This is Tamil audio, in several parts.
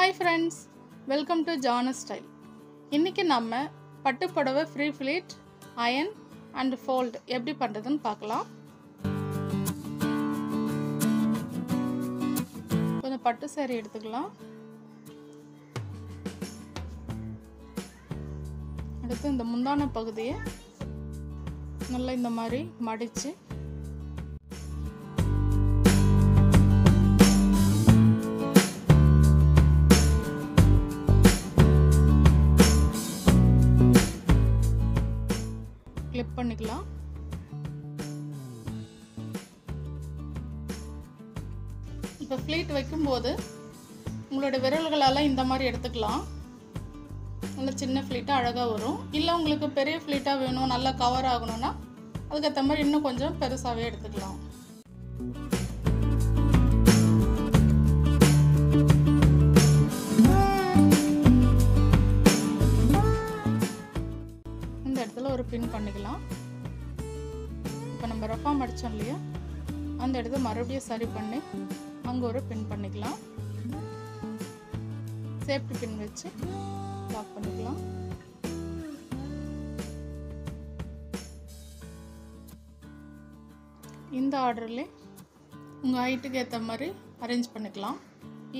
Hi friends, welcome to Jonas Style. இன்னைக்கு நம்ம பட்டு புடவை free pleat, iron and fold எப்படி பண்றதுன்னு பார்க்கலாம். கொஞ்சம் பட்டு saree எடுத்துக்கலாம். அடுத்து இந்த முந்தான பகுதியை நல்லா இந்த மாதிரி மடிச்சு கிளிப் பண்ணிக்கலாம். இப்போ ஃப்ளீட் வைக்கும்போது உங்களோட விரல்களால் இந்த மாதிரி எடுத்துக்கலாம். நல்ல சின்ன ஃப்ளீட்டாக அழகாக வரும். இல்லை உங்களுக்கு பெரிய ஃப்ளீட்டாக வேணும், நல்லா கவர் ஆகணும்னா அதுக்கேற்ற மாதிரி இன்னும் கொஞ்சம் பெருசாகவே எடுத்துக்கலாம். இந்த இடத்துல ஒரு பின் பண்ணிக்கலாம். இப்போ நம்ம ரஃபா மடித்தோம் இல்லையா, அந்த இடத்த மறுபடியும் சரி பண்ணி அங்கே ஒரு பின் பண்ணிக்கலாம். சேஃப்டி பின் வச்சு லாக் பண்ணிக்கலாம். இந்த ஆர்டர்லேயே உங்கள் ஹைட்டுக்கு ஏற்ற மாதிரி அரேஞ்ச் பண்ணிக்கலாம்.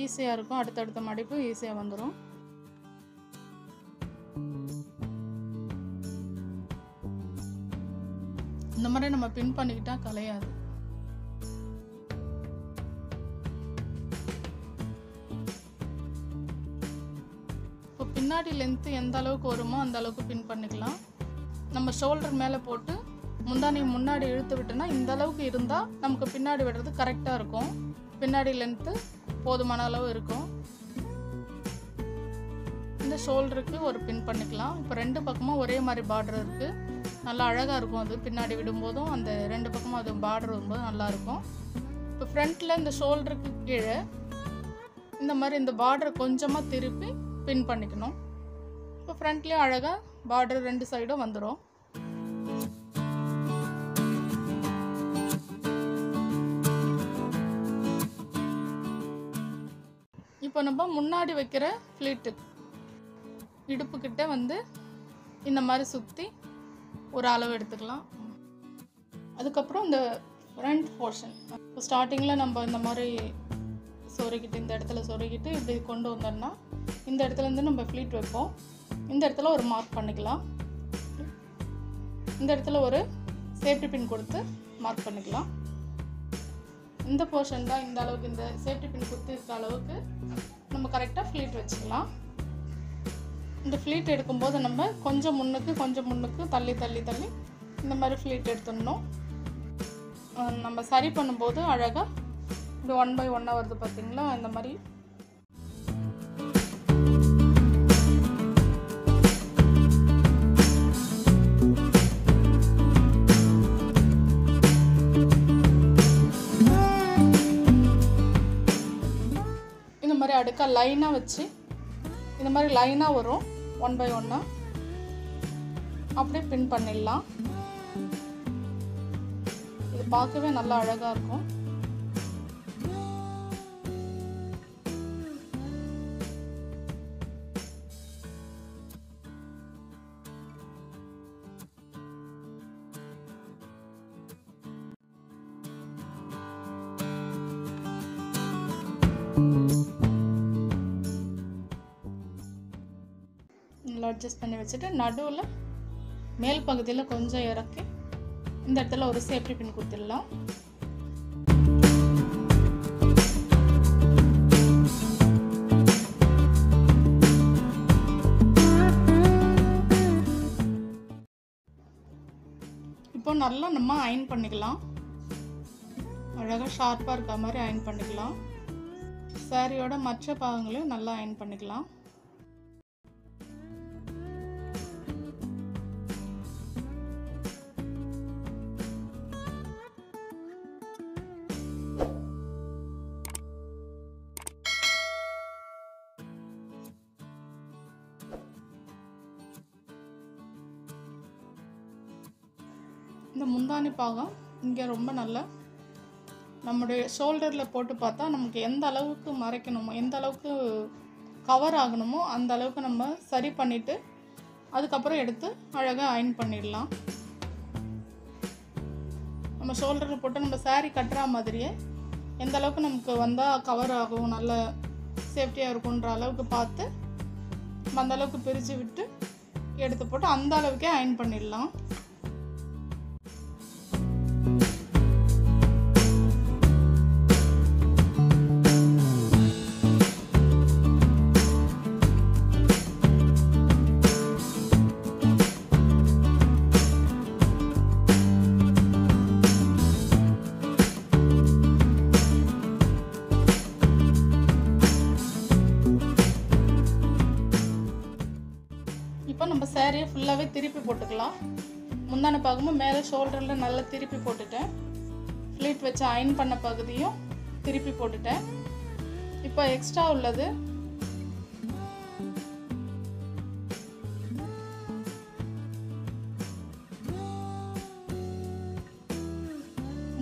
ஈஸியாக இருக்கும். அடுத்தடுத்த மடிப்பு ஈஸியாக வந்துடும். இந்த மாதிரி நம்ம பின் பண்ணிக்கிட்டா கலையாது. இப்போ பின்னாடி லென்த்து எந்த அளவுக்கு வருமோ அந்த அளவுக்கு பின் பண்ணிக்கலாம். நம்ம ஷோல்டர் மேலே போட்டு முந்தானி முன்னாடி இழுத்து விட்டோன்னா இந்த அளவுக்கு இருந்தால் நமக்கு பின்னாடி விடுறது கரெக்டாக இருக்கும். பின்னாடி லென்த்து போதுமான அளவு இருக்கும். இந்த ஷோல்டருக்கு ஒரு பின் பண்ணிக்கலாம். இப்போ ரெண்டு பக்கமும் ஒரே மாதிரி பார்டர் இருக்குது. நல்லா அழகாக இருக்கும். அது பின்னாடி விடும்போதும் அந்த ரெண்டு பக்கமும் அது பார்டர் வரும்போது நல்லாயிருக்கும். இப்போ ஃப்ரண்ட்டில் இந்த ஷோல்டருக்கு கீழே இந்த மாதிரி இந்த பார்டரை கொஞ்சமாக திருப்பி பின் பண்ணிக்கணும். இப்போ ஃப்ரண்ட்லேயும் அழகாக பார்டர் ரெண்டு சைடும் வந்துடும். இப்போ நம்ம முன்னாடி வைக்கிற ஃப்ளீட்டு இடுப்புக்கிட்ட வந்து இந்த மாதிரி சுற்றி ஒரு அளவு எடுத்துக்கலாம். அதுக்கப்புறம் இந்த ஃப்ரண்ட் போர்ஷன் இப்போ ஸ்டார்டிங்கில் நம்ம இந்த மாதிரி சொருகிட்டு இந்த இடத்துல சொருகிட்டு இப்படி கொண்டு வந்தோம்னா இந்த இடத்துலேருந்து நம்ம ஃப்ளீட் வைப்போம். இந்த இடத்துல ஒரு மார்க் பண்ணிக்கலாம். இந்த இடத்துல ஒரு சேஃப்டி பின் கொடுத்து மார்க் பண்ணிக்கலாம். இந்த போர்ஷன் தான் இந்த அளவுக்கு, இந்த சேஃப்டி பின் குத்தி இருக்க அளவுக்கு நம்ம கரெக்டாக ஃப்ளீட் வச்சுக்கலாம். இந்த ஃப்ளீட் எடுக்கும்போது நம்ம கொஞ்சம் முன்னுக்கு தள்ளி இந்த மாதிரி ஃப்ளீட் எடுத்துடணும். நம்ம சரி பண்ணும்போது அழகாக இப்படி 1 by 1 வருது பார்த்தீங்களா. இந்த மாதிரி இந்த மாதிரி அடுக்காக லைனாக வச்சு இந்த மாதிரி லைனாக வரும். 1 by 1 அப்படியே பின் பண்ணிடலாம். இது பார்க்கவே நல்லா அழகாக இருக்கும். அட்ஜஸ்ட் பண்ணி வச்சுட்டு நடுவில் மேல் பகுதியில் கொஞ்சம் இறக்கி இந்த இடத்துல ஒரு சேஃப்டி பின் கொடுத்துடலாம். இப்போ நல்லா நம்ம அயன் பண்ணிக்கலாம். அழகாக ஷார்ப்பாக இருக்க மாதிரி அயன் பண்ணிக்கலாம். சாரியோட மற்ற பாகங்களையும் நல்லா அயன் பண்ணிக்கலாம். இந்த முந்தானி பாகம் இங்கே ரொம்ப நல்லா நம்முடைய ஷோல்டரில் போட்டு பார்த்தா நமக்கு எந்த அளவுக்கு மறைக்கணுமோ, எந்த அளவுக்கு கவர் ஆகணுமோ அந்த அளவுக்கு நம்ம சரி பண்ணிவிட்டு அதுக்கப்புறம் எடுத்து அழகாக அயன் பண்ணிடலாம். நம்ம ஷோல்டரில் போட்டு நம்ம saree கட்டுற மாதிரியே எந்த அளவுக்கு நமக்கு வந்தால் கவர் ஆகும், நல்ல சேஃப்டியாக இருக்குன்ற அளவுக்கு பார்த்து அந்த அளவுக்கு பிரித்து விட்டு எடுத்து போட்டு அந்த அளவுக்கே அயன் பண்ணிடலாம். இப்போ நம்ம சாரியை ஃபுல்லாகவே திருப்பி போட்டுக்கலாம். முந்தான பாகமும் மேலே ஷோல்டரில் நல்லா திருப்பி போட்டுட்டேன். ஃப்ளீட் வச்சு அயன் பண்ண பகுதியும் திருப்பி போட்டுட்டேன். இப்போ எக்ஸ்ட்ரா உள்ளது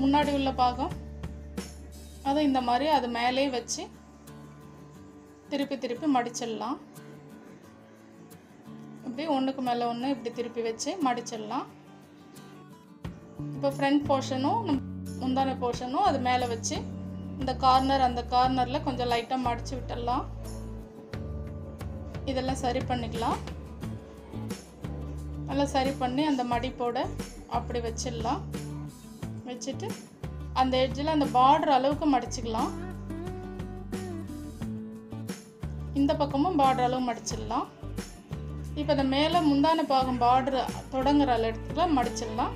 முன்னாடி உள்ள பாகம் அதை இந்த மாதிரி அது மேலே வச்சு திருப்பி திருப்பி மடிச்சிடலாம். இப்படி ஒன்றுக்கு மேலே ஒன்று இப்படி திருப்பி வச்சு மடிச்சிடலாம். இப்போ ஃப்ரண்ட் போர்ஷனும் முந்தான போர்ஷனும் அது மேலே வச்சு இந்த கார்னர் அந்த கார்னரில் கொஞ்சம் லைட்டாக மடித்து விட்டுடலாம். இதெல்லாம் சரி பண்ணிக்கலாம். நல்லா சரி பண்ணி அந்த மடிப்போட அப்படி வச்சிடலாம். வச்சுட்டு அந்த எட்ஜில் அந்த பார்டர் அளவுக்கு மடிச்சுக்கலாம். இந்த பக்கமும் பார்டர் அளவு மடிச்சிடலாம். இப்போ இந்த மேலே முந்தான பாகம் பார்டர் தொடங்குற இடத்துல மடிச்சிடலாம்.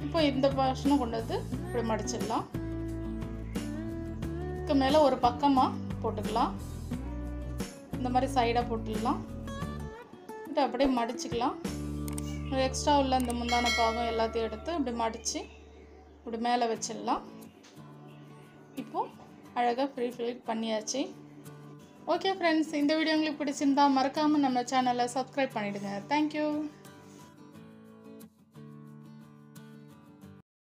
இப்போ இந்த போர்ஷனும் கொண்டு வந்து இப்படி மடிச்சிடலாம். இதுக்கு மேலே ஒரு பக்கமாக போட்டுக்கலாம். இந்த மாதிரி சைடாக போட்டுடலாம். இது அப்படியே மடிச்சுக்கலாம். எக்ஸ்ட்ரா உள்ள இந்த முந்தான பாகம் எல்லாத்தையும் எடுத்து இப்படி மடித்து இப்படி மேலே வச்சிடலாம். இப்போது அழகாக ஃப்ரீ ஃப்ளீட் பண்ணியாச்சு. ஓகே ஃப்ரெண்ட்ஸ், இந்த வீடியோ உங்களுக்கு பிடிச்சிருந்தா மறக்காமல் நம்ம சேனலை சப்ஸ்கிரைப் பண்ணிவிடுங்க. தேங்க்யூ.